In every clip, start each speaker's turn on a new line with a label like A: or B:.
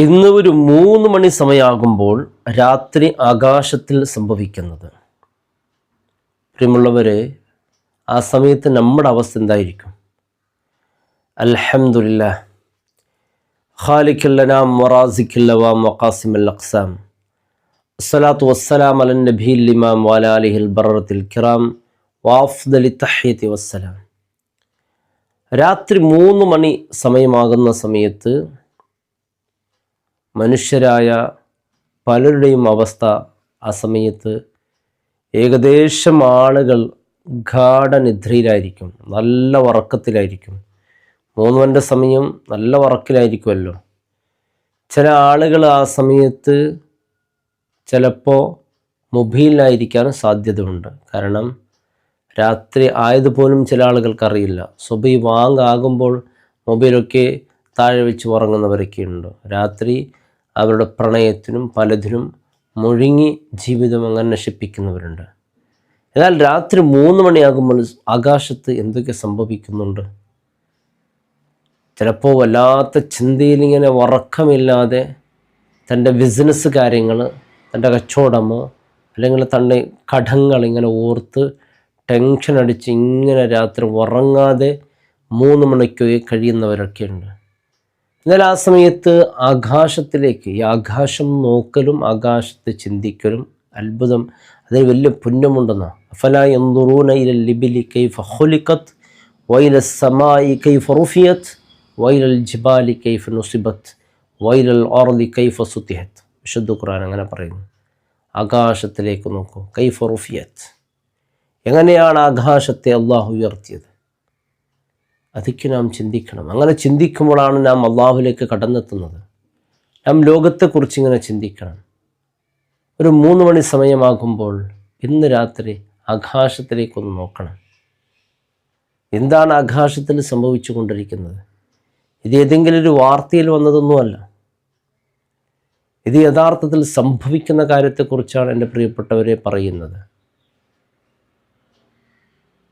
A: ഇന്ന് ഒരു 3 മണി സമയമാകുമ്പോൾ രാത്രി ആകാശത്തിൽ സംഭവിക്കുന്നത്. പ്രിയമുള്ളവരെ, ആ സമയത്ത് നമ്മുടെ അവസ്ഥ എന്തായിരിക്കും? അൽഹംദുലില്ലാഹ് ഖാലിഖുൽ അനാം വറാസിഖുൽ അവാം വഖാസിമുൽ അഖ്സാം അസ്സലാത്തു വസ്സലാം അലൻ നബിയിൽ ഇമാം വഅലാ ആലിഹിൽ ബററത്തിൽ കിറാം വഅഫ്ദലി തഹ്യത്തി വസ്സലാം. രാത്രി 3 മണി സമയമാകുന്ന സമയത്ത് മനുഷ്യരായ പലരുടെയും അവസ്ഥ ആ സമയത്ത് ഏകദേശം ആളുകൾ ഗാഢനിദ്രയിലായിരിക്കും, നല്ല ഉറക്കത്തിലായിരിക്കും. 3 മണിൻ്റെ സമയം നല്ല ഉറക്കിലായിരിക്കുമല്ലോ. ചില ആളുകൾ ആ സമയത്ത് ചിലപ്പോൾ മൊബൈലിലായിരിക്കാനും സാധ്യതയുണ്ട്. കാരണം രാത്രി ആയതുപോലും ചില ആളുകൾക്കറിയില്ല. സുബഹി വാങ്ങാകുമ്പോൾ മൊബൈലൊക്കെ താഴെ വെച്ച് ഉറങ്ങുന്നവരൊക്കെ ഉണ്ട്. രാത്രി അവരുടെ പ്രണയത്തിനും പലതിനും മുഴുങ്ങി ജീവിതം അങ്ങനെ നശിപ്പിക്കുന്നവരുണ്ട്. എന്നാൽ രാത്രി 3 മണിയാകുമ്പോൾ ആകാശത്ത് എന്തൊക്കെ സംഭവിക്കുന്നുണ്ട്? ചിലപ്പോൾ വല്ലാത്ത ചിന്തയിലിങ്ങനെ ഉറക്കമില്ലാതെ തൻ്റെ ബിസിനസ് കാര്യങ്ങൾ, തൻ്റെ കച്ചവടമോ അല്ലെങ്കിൽ തൻ്റെ കടങ്ങൾ ഇങ്ങനെ ഓർത്ത് ടെൻഷൻ അടിച്ച് ഇങ്ങനെ രാത്രി ഉറങ്ങാതെ 3 മണിക്ക് കഴിയുന്നവരൊക്കെ ഉണ്ട്. എന്നാൽ ആ സമയത്ത് ആകാശത്തിലേക്ക്, ഈ ആകാശം നോക്കലും ആകാശത്ത് ചിന്തിക്കലും അത്ഭുതം, അതിന് വലിയ പുണ്യമുണ്ടെന്നാണ്. അഫലാ യൻദുറൂന ഇലൽ ഇബ്ലി കൈഫ ഖുലിഖത് വഇലസ് സമാഇ കൈഫ റുഫിയത് വഇലൽ ജിബാലി കൈഫ നുസിബത് വഇലൽ അർളി കൈഫ സുതിഹത്. വിശുദ്ധ ഖുർആൻ അങ്ങനെ പറയുന്നു. ആകാശത്തിലേക്ക് നോക്കൂ, കൈഫ റുഫിയത്, എങ്ങനെയാണ് ആകാശത്തെ അള്ളാഹു ഉയർത്തിയത്? അതൊക്കെ നാം ചിന്തിക്കണം. അങ്ങനെ ചിന്തിക്കുമ്പോഴാണ് നാം അള്ളാഹുവിലേക്ക് കടന്നെത്തുന്നത്. നാം ലോകത്തെക്കുറിച്ച് ഇങ്ങനെ ചിന്തിക്കണം. ഒരു 3 മണി സമയമാകുമ്പോൾ ഇന്ന് രാത്രി ആകാശത്തിലേക്കൊന്ന് നോക്കണം. എന്താണ് ആകാശത്തിൽ സംഭവിച്ചു കൊണ്ടിരിക്കുന്നത്? ഇത് ഏതെങ്കിലും ഒരു വാർത്തയിൽ വന്നതൊന്നുമല്ല. ഇത് യഥാർത്ഥത്തിൽ സംഭവിക്കുന്ന കാര്യത്തെക്കുറിച്ചാണ് എൻ്റെ പ്രിയപ്പെട്ടവരെ പറയുന്നത്.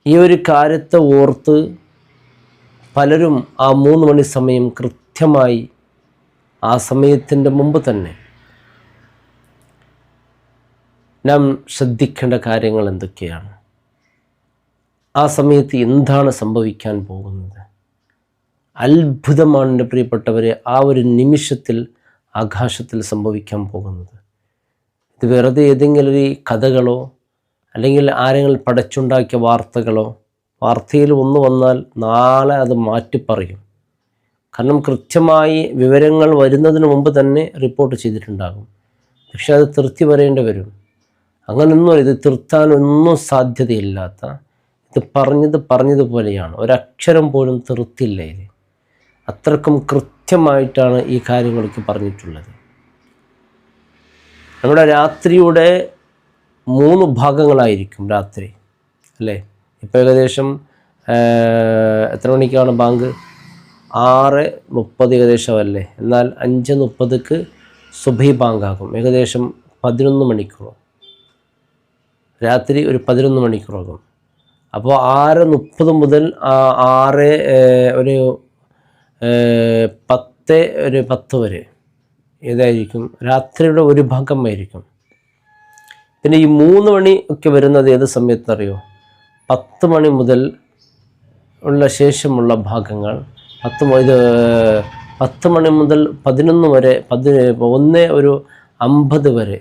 A: ഈ ഒരു കാര്യത്തെ ഓർത്ത് പലരും ആ 3 മണി സമയം കൃത്യമായി ആ സമയത്തിൻ്റെ മുമ്പ് തന്നെ നാം ശ്രദ്ധിക്കേണ്ട കാര്യങ്ങൾ എന്തൊക്കെയാണ്? ആ സമയത്ത് എന്താണ് സംഭവിക്കാൻ പോകുന്നത്? അത്ഭുതമാണ് എൻ്റെ പ്രിയപ്പെട്ടവരെ ആ ഒരു നിമിഷത്തിൽ ആകാശത്തിൽ സംഭവിക്കാൻ പോകുന്നത്. ഇത് വെറുതെ ഏതെങ്കിലും ഒരു കഥകളോ അല്ലെങ്കിൽ ആരെങ്കിലും പടച്ചുണ്ടാക്കിയ വാർത്തകളോ, വാർത്തയിൽ ഒന്ന് വന്നാൽ നാളെ അത് മാറ്റിപ്പറയും. കാരണം കൃത്യമായി വിവരങ്ങൾ വരുന്നതിന് മുമ്പ് തന്നെ റിപ്പോർട്ട് ചെയ്തിട്ടുണ്ടാകും. പക്ഷെ അത് തിരുത്തി വരേണ്ടി വരും. അങ്ങനൊന്നും ഇത് തിരുത്താനൊന്നും സാധ്യതയില്ലാത്ത, ഇത് പറഞ്ഞതുപോലെയാണ്. ഒരക്ഷരം പോലും തിരുത്തില്ല. ഇത് അത്രക്കും കൃത്യമായിട്ടാണ് ഈ കാര്യങ്ങളൊക്കെ പറഞ്ഞിട്ടുള്ളത്. നമ്മുടെ രാത്രിയുടെ 3 ഭാഗങ്ങളായിരിക്കും രാത്രി, അല്ലേ? ഇപ്പോൾ ഏകദേശം എത്ര മണിക്കാണ് ബാങ്ക്? 6:30 ഏകദേശമല്ലേ? എന്നാൽ 5:30 സുബഹി ബാങ്കാകും. ഏകദേശം 11 മണിക്കൂർ, രാത്രി ഒരു 11 മണിക്കൂറാകും. അപ്പോൾ 6:30 മുതൽ 10 വരെ ഏതായിരിക്കും? രാത്രിയുടെ ഒരു ഭാഗമായിരിക്കും. പിന്നെ ഈ 3 മണി ഒക്കെ വരുന്നത് ഏത് സമയത്തറിയോ? 10 മണി മുതൽ ഉള്ള ശേഷമുള്ള ഭാഗങ്ങൾ, 10 മണി മുതൽ 11 വരെ, 1:50 വരെ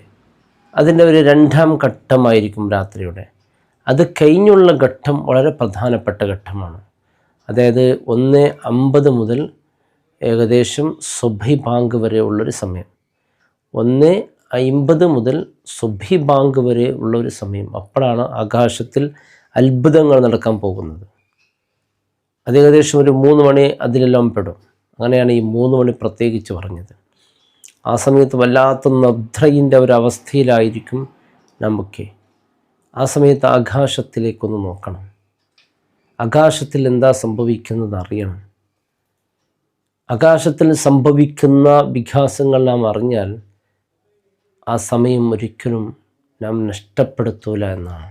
A: അതിൻ്റെ ഒരു 2ാം ഘട്ടമായിരിക്കും രാത്രിയുടെ. അത് കഴിഞ്ഞുള്ള ഘട്ടം വളരെ പ്രധാനപ്പെട്ട ഘട്ടമാണ്. അതായത് 1:50 മുതൽ ഏകദേശം സുബഹി ബാങ്ക് വരെ ഉള്ളൊരു സമയം, 1:50 മുതൽ സുബഹി ബാങ്ക് വരെ ഉള്ളൊരു സമയം. അപ്പോഴാണ് ആകാശത്തിൽ അത്ഭുതങ്ങൾ നടക്കാൻ പോകുന്നത്. അത് ഏകദേശം ഒരു 3 മണി അതിലെല്ലാം പെടും. അങ്ങനെയാണ് ഈ 3 മണി പ്രത്യേകിച്ച് പറഞ്ഞത്. ആ സമയത്ത് വല്ലാത്ത നദ്രയിൻ്റെ ഒരവസ്ഥയിലായിരിക്കും നമുക്ക്. ആ സമയത്ത് ആകാശത്തിലേക്കൊന്ന് നോക്കണം. ആകാശത്തിൽ എന്താ സംഭവിക്കുന്നത് അറിയണം. ആകാശത്തിൽ സംഭവിക്കുന്ന വികാസങ്ങൾ നാം അറിഞ്ഞാൽ ആ സമയം ഒരിക്കലും നാം നഷ്ടപ്പെടുത്തൂല എന്നാണ്.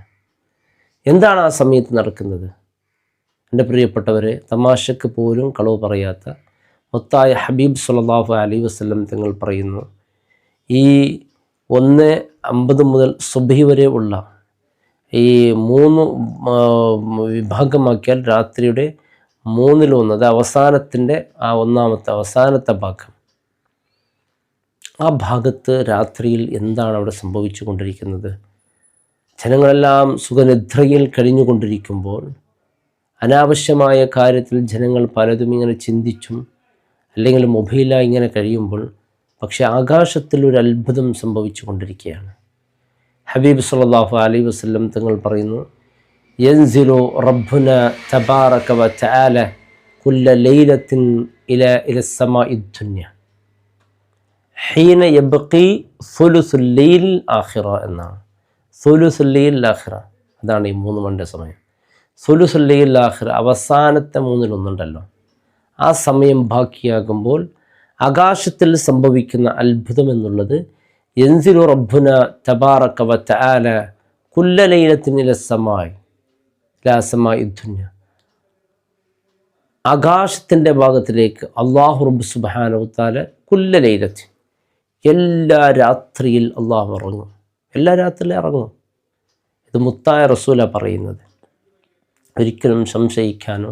A: എന്താണ് ആ സമയത്ത് നടക്കുന്നത്? എൻ്റെ പ്രിയപ്പെട്ടവരെ, തമാശക്ക് പോലും കളവ് പറയാത്ത, മുത്തായ ഹബീബ് സല്ലല്ലാഹു അലൈഹി വസല്ലം തങ്ങൾ പറയുന്നു, ഈ 1:50 മുതൽ സുബ്ഹി വരെ ഉള്ള ഈ 3 വിഭാഗമാക്കിയാൽ രാത്രിയുടെ 1/3, അത് അവസാനത്തിൻ്റെ ആ അവസാനത്തെ ഭാഗം, ആ ഭാഗത്ത് രാത്രിയിൽ എന്താണ് അവിടെ സംഭവിച്ചു കൊണ്ടിരിക്കുന്നത്? ജനങ്ങളെല്ലാം സുഖനിദ്രയിൽ കഴിഞ്ഞുകൊണ്ടിരിക്കുമ്പോൾ അനാവശ്യമായ കാര്യത്തിൽ ജനങ്ങൾ പലതും ഇങ്ങനെ ചിന്തിച്ചും അല്ലെങ്കിൽ മൊബൈലായി ഇങ്ങനെ കഴിയുമ്പോൾ പക്ഷേ ആകാശത്തിൽ ഒരു അത്ഭുതം സംഭവിച്ചു കൊണ്ടിരിക്കുകയാണ്. ഹബീബ് സല്ലല്ലാഹു അലൈഹി വസല്ലം തങ്ങൾ പറയുന്നു, യൻസിലു റബ്ബുന തബാറക വ തആല കുല്ല ലൈലത്തിൻ ഇല സമാഇ ദുനിയ ഹീന യബ്ഖി സുലുസുൽ ലൈൽ ആഖിറ എന്നാണ്. സുലുസുൽ ലൈൽ ആഖിറ, അതാണ് ഈ 3 മണിൻ്റെ സമയം. സുലുസുൽ ലൈൽ ആഖിറ, അവസാനത്തെ 1/3 ആ സമയം ബാക്കിയാകുമ്പോൾ ആകാശത്തിൽ സംഭവിക്കുന്ന അത്ഭുതം എന്നുള്ളത് യൻസിലു റബ്ബുന തബാറക വ തആല കുല്ല ലൈലത്തിൻ ഇല സമാഇ ദുനിയ, ആകാശത്തിൻ്റെ ഭാഗത്തിലേക്ക് അല്ലാഹു റബ്ബ് സുബ്ഹാനഹു വ തആല കുല്ല ലൈലത്തിൻ, എല്ലാ രാത്രിയിൽ അള്ളാഹു ഇറങ്ങും. എല്ലാ രാത്രിയിലും ഇറങ്ങും. ഇത് മുത്തായ റസൂലാണ് പറയുന്നത്. ഒരിക്കലും സംശയിക്കാനോ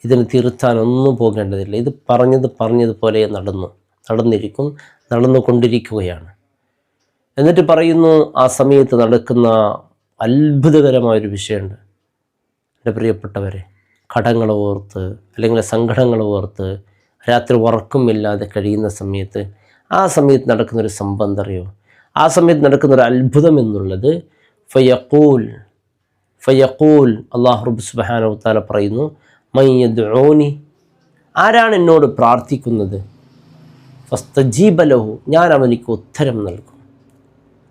A: ഇതിന് തിരുത്താനോ ഒന്നും പോകേണ്ടതില്ല. ഇത് പറഞ്ഞതുപോലെ നടന്നിരിക്കും, നടന്നുകൊണ്ടിരിക്കുകയാണ്. എന്നിട്ട് പറയുന്നു, ആ സമയത്ത് നടക്കുന്ന അത്ഭുതകരമായൊരു വിഷയമുണ്ട്. എൻ്റെ പ്രിയപ്പെട്ടവരെ, കടങ്ങൾ ഓർത്ത് അല്ലെങ്കിൽ സങ്കടങ്ങൾ ഓർത്ത് രാത്രി ഉറക്കമില്ലാതെ കഴിയുന്ന സമയത്ത്, ആ സമയത്ത് നടക്കുന്നൊരു സംഭവം എന്തറിയോ? ആ സമയത്ത് നടക്കുന്നൊരു അത്ഭുതം എന്നുള്ളത് ഫയഖൂൽ അല്ലാഹു റബ്ബ് സുബ്ഹാനഹു വ തആല പറയുന്നു, മൻ യദ്ഊനി, ആരാണ് എന്നോട് പ്രാർത്ഥിക്കുന്നത്, ഫസ്തജീബ ലഹു, ഞാൻ അവനിക്ക് ഉത്തരം നൽകും.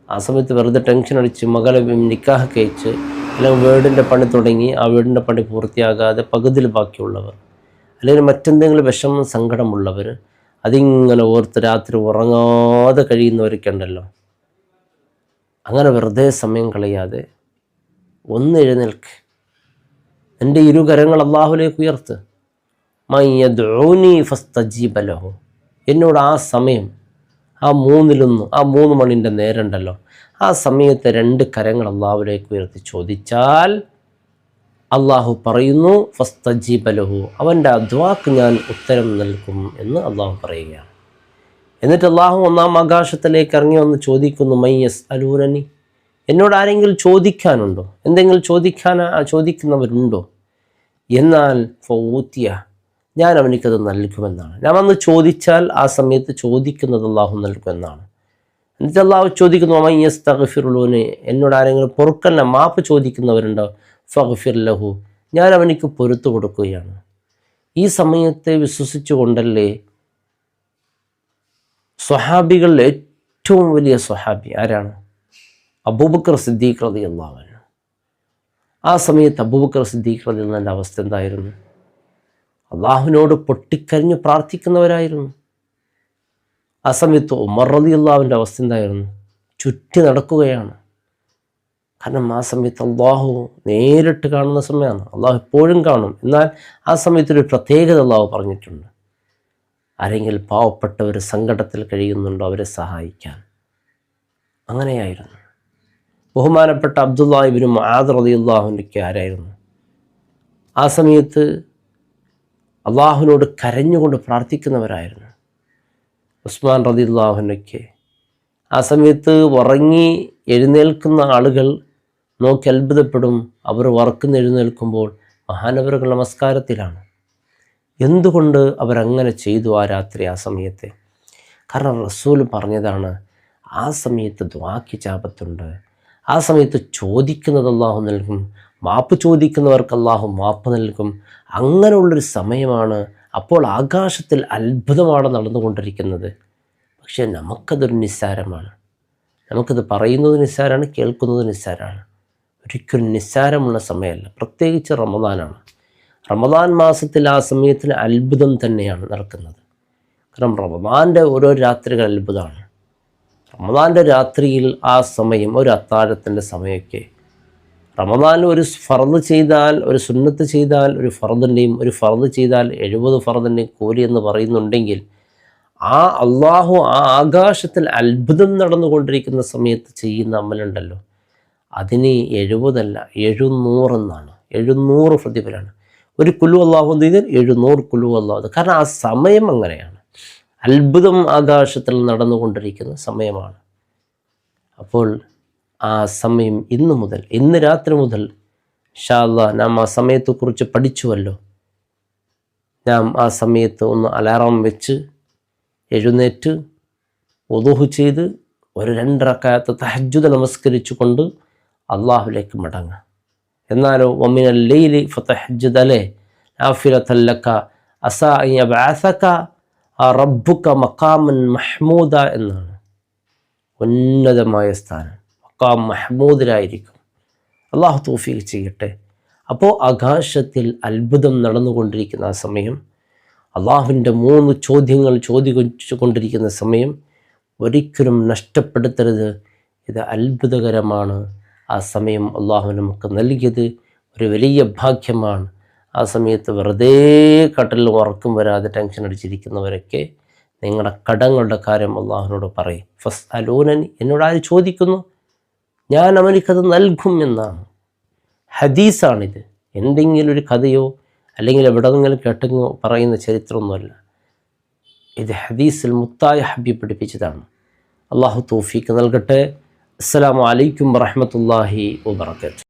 A: ആ സമയത്ത് വെറുതെ ടെൻഷൻ അടിച്ച് മകളെ നിക്കാഹ് കഴിച്ച് അല്ലെങ്കിൽ വീടിൻ്റെ പണി തുടങ്ങി ആ വീടിൻ്റെ പണി പൂർത്തിയാകാതെ പകുതിയിൽ ബാക്കിയുള്ളവർ, അല്ലെങ്കിൽ മറ്റെന്തെങ്കിലും വിഷമം സങ്കടമുള്ളവർ, അതിങ്ങനെ ഓർത്ത് രാത്രി ഉറങ്ങാതെ കഴിയുന്നവരൊക്കെ ഉണ്ടല്ലോ. അങ്ങനെ വെറുതെ സമയം കളയാതെ ഒന്ന് എഴുന്നേൽക്ക്, എൻ്റെ ഇരുകരങ്ങൾ അല്ലാഹുവിലേക്ക് ഉയർത്ത്. മൻ യദ്ഊനി ഫസ്തജീബ ലഹു, എന്നോട് ആ സമയം, ആ 3/1, ആ 3 മണിൻ്റെ നേരം ഉണ്ടല്ലോ, ആ സമയത്ത് 2 കരങ്ങൾ അല്ലാഹുവിലേക്ക് ഉയർത്തി ചോദിച്ചാൽ അള്ളാഹു പറയുന്നു, ഫസ്തജീബ ലഹു, അവൻ്റെ ആ ദുആക്ക് ഞാൻ ഉത്തരം നൽകും എന്ന് അള്ളാഹു പറയുകയാണ്. എന്നിട്ട് അള്ളാഹു 1-ാം ആകാശത്തിലേക്ക് ഇറങ്ങി വന്ന് ചോദിക്കുന്നു, മൻ യസ്അലൂനനി, എന്നോട് ആരെങ്കിലും ചോദിക്കാനുണ്ടോ, എന്തെങ്കിലും ചോദിക്കുന്നവരുണ്ടോ? എന്നാൽ ഫഊതിയ, ഞാൻ അവനിക്കത് നൽകുമെന്നാണ്. ഞാൻ വന്ന് ചോദിച്ചാൽ ആ സമയത്ത് ചോദിക്കുന്നത് അള്ളാഹു നൽകുമെന്നാണ്. എന്നിട്ട് അള്ളാഹു ചോദിക്കുന്നു, മൻ യസ്തഗ്ഫിറുലൂനി, എന്നോട് ആരെങ്കിലും പൊറുക്കലിനെ മാപ്പ് ചോദിക്കുന്നവരുണ്ടോ? ഫഗ്ഫിർ ലഹു, ഞാൻ അവനിക്ക് പൊറുത്തു കൊടുക്കുകയാണ്. ഈ സമയത്തെ വിശ്വസിച്ചുകൊണ്ടല്ലേ സ്വഹാബികളിൽ ഏറ്റവും വലിയ സ്വഹാബി ആരാണ്? അബൂബക്കർ സിദ്ദീഖ് റളിയല്ലാഹു അൻഹു. ആ സമയത്ത് അബൂബക്കർ സിദ്ദീഖ് റളിയല്ലാഹു അൻഹുവിൻ്റെ അവസ്ഥ എന്തായിരുന്നു? അള്ളാഹുവിനോട് പൊട്ടിക്കരഞ്ഞ് പ്രാർത്ഥിക്കുന്നവരായിരുന്നു. ആ സമയത്ത് ഉമർ റളിയല്ലാഹു അൻഹുവിൻ്റെ അവസ്ഥ എന്തായിരുന്നു? ചുറ്റി നടക്കുകയാണ്. കാരണം ആ സമയത്ത് അള്ളാഹു നേരിട്ട് കാണുന്ന സമയമാണ്. അള്ളാഹു എപ്പോഴും കാണും. എന്നാൽ ആ സമയത്തൊരു പ്രത്യേകത അള്ളാഹു പറഞ്ഞിട്ടുണ്ട്. ആരെങ്കിലും പാവപ്പെട്ടവർ സങ്കടത്തിൽ കഴിയുന്നുണ്ടോ അവരെ സഹായിക്കാൻ. അങ്ങനെയായിരുന്നു. ബഹുമാനപ്പെട്ട അബ്ദുല്ലാഹി ഇബ്നു മുആദ് റളിയല്ലാഹു അൻഹു ആരായിരുന്നു? ആ സമയത്ത് അള്ളാഹുവിനോട് കരഞ്ഞുകൊണ്ട് പ്രാർത്ഥിക്കുന്നവരായിരുന്നു. ഉസ്മാൻ റളിയല്ലാഹു അൻഹു ആ സമയത്ത് ഉറങ്ങി എഴുന്നേൽക്കുന്ന ആളുകൾ നോക്കി അത്ഭുതപ്പെടും. അവർ എഴുന്നേൽക്കുമ്പോൾ മഹാനവറുകൾ നമസ്കാരത്തിലാണ്. എന്തുകൊണ്ട് അവരങ്ങനെ ചെയ്തു ആ രാത്രി, ആ സമയത്തെ? കാരണം റസൂൽ പറഞ്ഞതാണ്, ആ സമയത്ത് ദുആക്ക് ഇജാബത്തുണ്ട്. ആ സമയത്ത് ചോദിക്കുന്നത് അല്ലാഹു നൽകും, മാപ്പ് ചോദിക്കുന്നവർക്ക് അല്ലാഹു മാപ്പ് നൽകും. അങ്ങനെയുള്ളൊരു സമയമാണ്. അപ്പോൾ ആകാശത്തിൽ അത്ഭുതമാണ് നടന്നുകൊണ്ടിരിക്കുന്നത്. പക്ഷേ നമുക്കതൊരു നിസ്സാരമാണ്. നമുക്കത് പറയുന്നത് നിസ്സാരമാണ്, കേൾക്കുന്നത് നിസ്സാരമാണ്. ഒരിക്കലും നിസ്സാരമുള്ള സമയമല്ല. പ്രത്യേകിച്ച് റമദാനാണ്. റമദാൻ മാസത്തിൽ ആ സമയത്തിന് അത്ഭുതം തന്നെയാണ് നടക്കുന്നത്. കാരണം റമദാൻ്റെ ഓരോ രാത്രികൾ അത്ഭുതമാണ്. റമദാൻ്റെ രാത്രിയിൽ ആ സമയം, ഒരു അത്താഴത്തിൻ്റെ സമയമൊക്കെ റമദാനിൽ ഒരു ഫർദ് ചെയ്താൽ, ഒരു സുന്നത്ത് ചെയ്താൽ, ഒരു ഫർദ് ചെയ്താൽ 70 ഫർദിൻ്റെയും കൂലി എന്ന് പറയുന്നുണ്ടെങ്കിൽ, ആ അള്ളാഹു ആ ആകാശത്തിൽ അത്ഭുതം നടന്നുകൊണ്ടിരിക്കുന്ന സമയത്ത് ചെയ്യുന്ന അമലുണ്ടല്ലോ, അതിന് 70 അല്ല 700 എന്നാണ്. 700 പ്രതിഫലമാണ്. ഒരു കുലു അള്ളാഹു ചെയ്താൽ 700 കുലു അള്ളാഹു. കാരണം ആ സമയം അങ്ങനെയാണ്. അത്ഭുതം ആകാശത്തിൽ നടന്നുകൊണ്ടിരിക്കുന്ന സമയമാണ്. അപ്പോൾ ആ സമയം ഇന്ന് രാത്രി മുതൽ ഇൻഷാ അല്ലാഹ് നാം ആ സമയത്തെക്കുറിച്ച് പഠിച്ചുവല്ലോ. നാം ആ സമയത്ത് ഒന്ന് അലാറം വെച്ച് എഴുന്നേറ്റ് വുദൂഹ് ചെയ്ത് ഒരു 2 റക്അത്ത് തഹജ്ജുദ് നമസ്കരിച്ചു കൊണ്ട് അള്ളാഹുലേക്ക് മടങ്ങുക. എന്നാലോ വമിനൽ ലൈലി ഫതഹജ്ജദ് അലൈഹി നാഫിലതൻ ലക അസാ അൻ യബ്അസക റബ്ബുക മഖാമൻ മഹ്മൂദ എന്നാണ്. ഉന്നതമായ സ്ഥാനം, മഖാം മഹ്മൂദിലായിരിക്കും. അള്ളാഹു തൗഫീഖ് ചെയ്യട്ടെ. അപ്പോൾ ആകാശത്തിൽ അത്ഭുതം നടന്നുകൊണ്ടിരിക്കുന്ന ആ സമയം, അള്ളാഹുവിൻ്റെ 3 ചോദ്യങ്ങൾ ചോദിച്ചു കൊണ്ടിരിക്കുന്ന സമയം ഒരിക്കലും നഷ്ടപ്പെടുത്തരുത്. ഇത് അത്ഭുതകരമാണ്. ആ സമയം അള്ളാഹു നമുക്ക് നൽകിയത് ഒരു വലിയ ഭാഗ്യമാണ്. ആ സമയത്ത് വെറുതെ കട്ടിലിൽ ഉറക്കം വരാതെ ടെൻഷൻ അടിച്ചിരിക്കുന്നവരൊക്കെ നിങ്ങളുടെ കടങ്ങളുടെ കാര്യം അള്ളാഹുവിനോട് പറയും. ഫസ് അലൂനനി, എന്നോട് ആര് ചോദിക്കുന്നു ഞാൻ അവനിക്കത് നൽകും എന്നാണ്. ഹദീസാണിത്. എന്തെങ്കിലും ഒരു കഥയോ അല്ലെങ്കിൽ എവിടെയെങ്കിലും കേട്ടെങ്ങോ പറയുന്ന ചരിത്രമൊന്നുമല്ല. ഇത് ഹദീസിൽ മുത്തായ ഹബീബ് പഠിപ്പിച്ചതാണ്. അള്ളാഹു തൗഫീഖ് നൽകട്ടെ. അസ്സലാമു അലൈക്കും വറഹ്മത്തുള്ളാഹി വബറകാതുഹു.